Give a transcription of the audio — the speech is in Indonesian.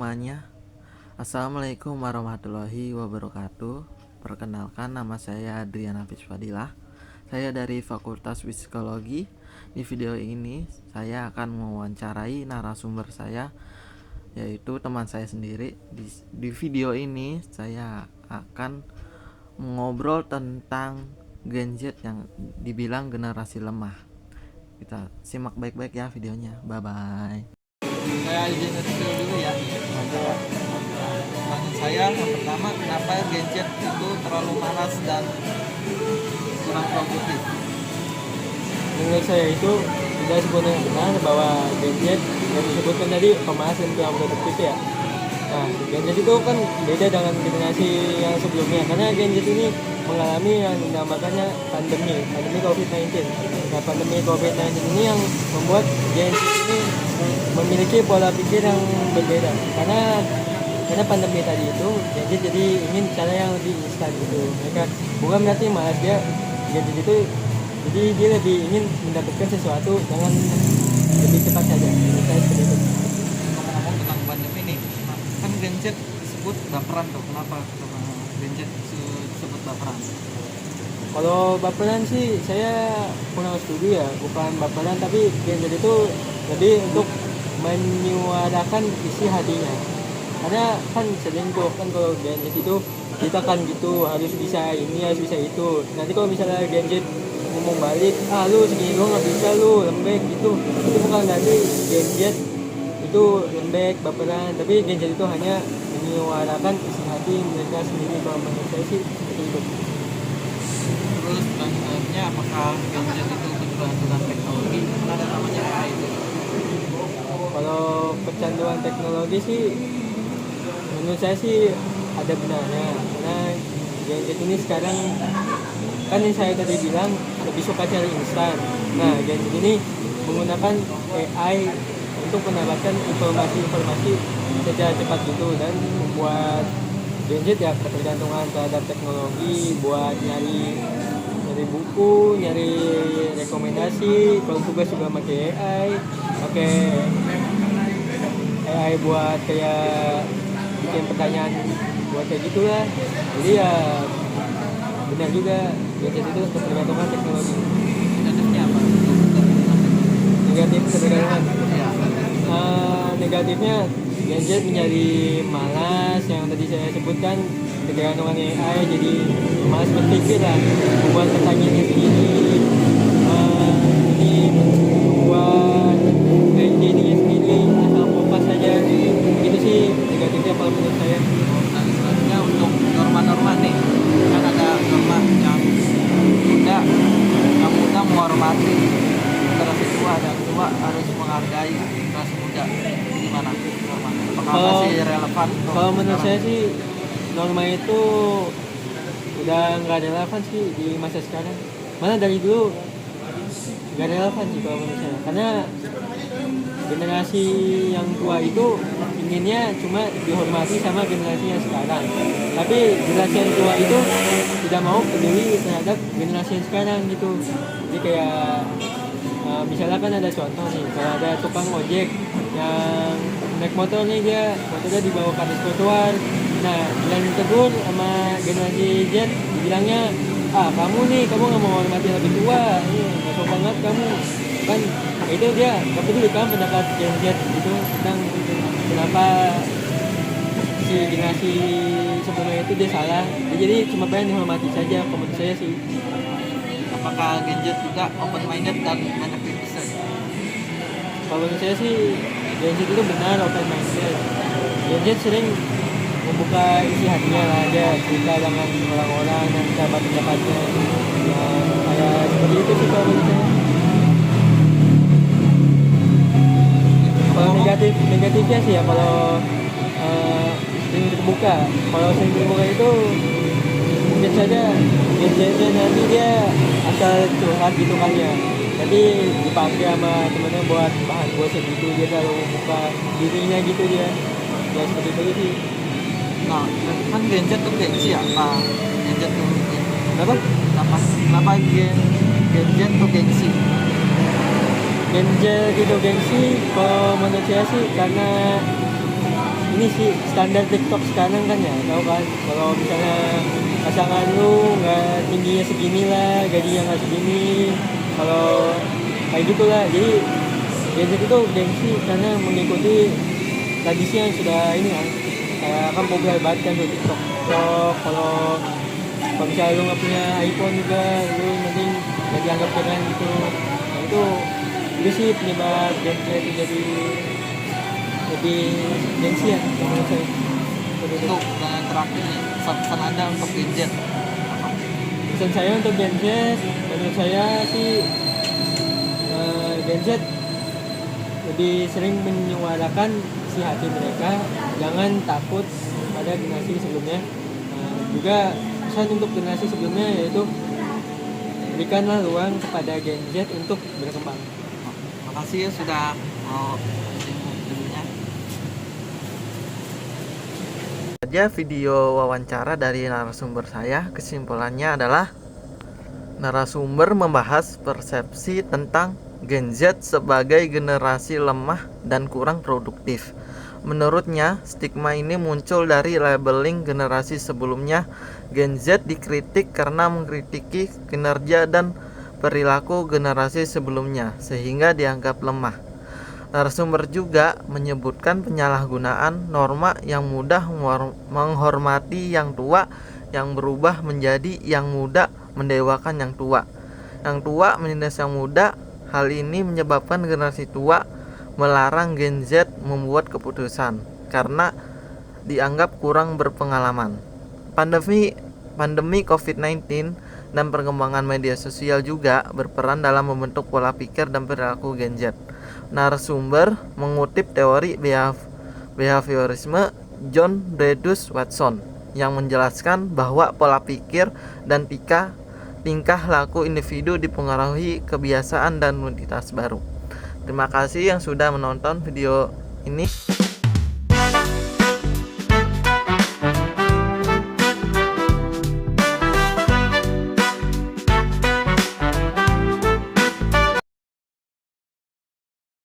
semuanya. Assalamualaikum warahmatullahi wabarakatuh. Perkenalkan, nama saya Adrian Hafiz Fadilah. Saya dari Fakultas Psikologi. Di video ini saya akan mewawancarai narasumber saya, yaitu teman saya sendiri. Di video ini saya akan mengobrol tentang Gen Z yang dibilang generasi lemah. Kita simak baik-baik ya videonya. Bye bye. Saya izin dulu ya. Pertanyaan saya yang pertama, kenapa Gen Z itu terlalu malas dan kurang produktif? Menurut saya itu tidak sepenuhnya benar bahwa Gen Z yang disebutkan tadi pemalas dan kurang produktif ya. Nah, Gen Z itu kan beda dengan generasi yang sebelumnya karena Gen Z ini mengalami yang dinamakannya pandemi COVID-19. Nah, pandemi COVID-19 ini yang membuat Gen Z ini memiliki pola pikir yang berbeda karena pandemi tadi itu Gen Z jadi ingin cara yang lebih instan gitu. Mereka bukan berarti malas, Gen Z itu jadi dia lebih ingin mendapatkan sesuatu dengan lebih cepat saja. Menurut saya seperti itu. Ngomong-ngomong tentang pandemi nih, kan Gen Z disebut baperan tuh. Kenapa Gen Z disebut baperan? Kalau baperan sih saya kurang setuju ya, bukan baperan tapi Gen Z itu lebih untuk menyuarakan isi hatinya. Karena kan sering tuh kan kalau Gen Z itu kita kan gitu harus bisa ini harus bisa itu. Nanti kalau misalnya Gen Z ngomong balik, lu segini doang nggak bisa, lu lembek gitu, itu bukan nanti Gen Z itu lembek baperan, tapi Gen Z itu hanya menyuarakan isi hati mereka sendiri. Kalau menurut saya sih seperti itu. Terus selanjutnya, apakah Gen Z itu kecanduan dengan teknologi? Karena ada namanya AI itu. Kalau kecanduan teknologi sih menurut saya sih ada benarnya, karena Gen Z ini sekarang kan yang saya tadi bilang lebih suka cari instan. Nah, Gen Z ini menggunakan AI untuk mendapatkan informasi secara cepat gitu dan membuat Gen Z ya ketergantungan terhadap teknologi buat nyari buku, nyari rekomendasi. Kalau tugas juga pakai AI buat kayak bikin pertanyaan buat kayak gitulah. Jadi ya benar juga Gen Z itu ketergantungan teknologi. Negatifnya apa? Negatif ketergantungan. Ya. Negatifnya Gen Z menjadi malas, yang tadi saya sebutkan ketergantungan AI, jadi malas berpikir lah, membuat pertanyaan sendiri, ini buat dirinya sendiri, asal fokus saja. Itu sih negatifnya kalau menurut saya. Nah, selanjutnya untuk norma-norma nih, kan ada norma yang muda menghormati generasi tua dan tua harus menghargai generasi muda. Gimana norma? Apakah masih relevan? Kalau menurut saya sih norma itu udah nggak relevan sih di masa sekarang. Mana dari dulu nggak relevan sih kalau menurut saya. Karena generasi yang tua itu inginnya cuma dihormati sama generasi yang sekarang. Tapi generasi yang tua itu tidak mau peduli terhadap generasi yang sekarang gitu. Jadi kayak misalnya kan ada contoh nih, kalau ada tukang ojek yang naik motor nih, motornya dibawa ke atas trotoar. Nah, bilang tegur sama generasi Z, dibilangnya, kamu nggak mau hormati lebih tua, nggak sopan banget kamu. Kan itu dia nggak peduli kan pendapat Gen Z gitu tentang kenapa si generasi sebelumnya itu dia salah. Jadi cuma pengen dihormati saja, menurut saya sih. Apakah Gen Z juga open minded dan banyak kritis? Kalau menurut saya sih Gen Z itu benar open minded. Gen Z sering membuka isi hatinya lah, dia cerita dengan orang-orang dan sahabat pendapatnya. Ya, kayak seperti itu sih kalau menurut saya. Kalau negatifnya sih ya, kalau sering terbuka. Kalau sering terbuka itu mungkin saja Gen Z nanti dia asal curhat gitu kan ya. Jadi dipakai sama temennya buat bahan gosip gitu, dia selalu membuka dirinya gitu dia. Ya seperti itu sih. Nah, kan Gen Z tuh gengsi ya, Pak. Gen Z tuh Kenapa? kenapa Gen Z tuh gengsi? Gen Z itu gengsi, kalau menurut saya sih karena ini sih standar TikTok sekarang kan ya, tahu kan, kalau misalnya pasangan lu nggak tingginya segini lah, gajinya nggak segini, kalau kayak gitulah. Jadi Gen Z itu gengsi karena mengikuti tradisi yang sudah ini kan, kayak kan populer banget kan tuh TikTok. Kalau misalnya lu nggak punya iPhone juga, lu mending nggak dianggap keren gitu. Nah itu sih penyebab Gen Z itu jadi lebih gengsi ya menurut saya. Untuk terakhir nih, pesan Anda untuk Gen Z apa? Pesan saya untuk Gen Z, menurut saya sih Gen Z lebih sering menyuarakan isi hati mereka, jangan takut pada generasi sebelumnya. Juga pesan untuk generasi sebelumnya yaitu berikanlah ruang kepada Gen Z untuk berkembang. Terima kasih ya sudah mau videonya. Saja video wawancara dari narasumber saya. Kesimpulannya adalah narasumber membahas persepsi tentang Gen Z sebagai generasi lemah dan kurang produktif. Menurutnya, stigma ini muncul dari labeling generasi sebelumnya. Gen Z dikritik karena mengkritiki kinerja dan perilaku generasi sebelumnya, sehingga dianggap lemah. Narasumber juga menyebutkan penyalahgunaan norma yang mudah menghormati yang tua, yang berubah menjadi yang muda mendewakan yang tua. Yang tua menindas yang muda. Hal ini menyebabkan generasi tua melarang Gen Z membuat keputusan karena dianggap kurang berpengalaman. Pandemi COVID-19 dan perkembangan media sosial juga berperan dalam membentuk pola pikir dan perilaku Gen Z. Narasumber mengutip teori behaviorisme John Redus Watson yang menjelaskan bahwa pola pikir dan tingkah laku individu dipengaruhi kebiasaan dan identitas baru. Terima kasih yang sudah menonton video ini.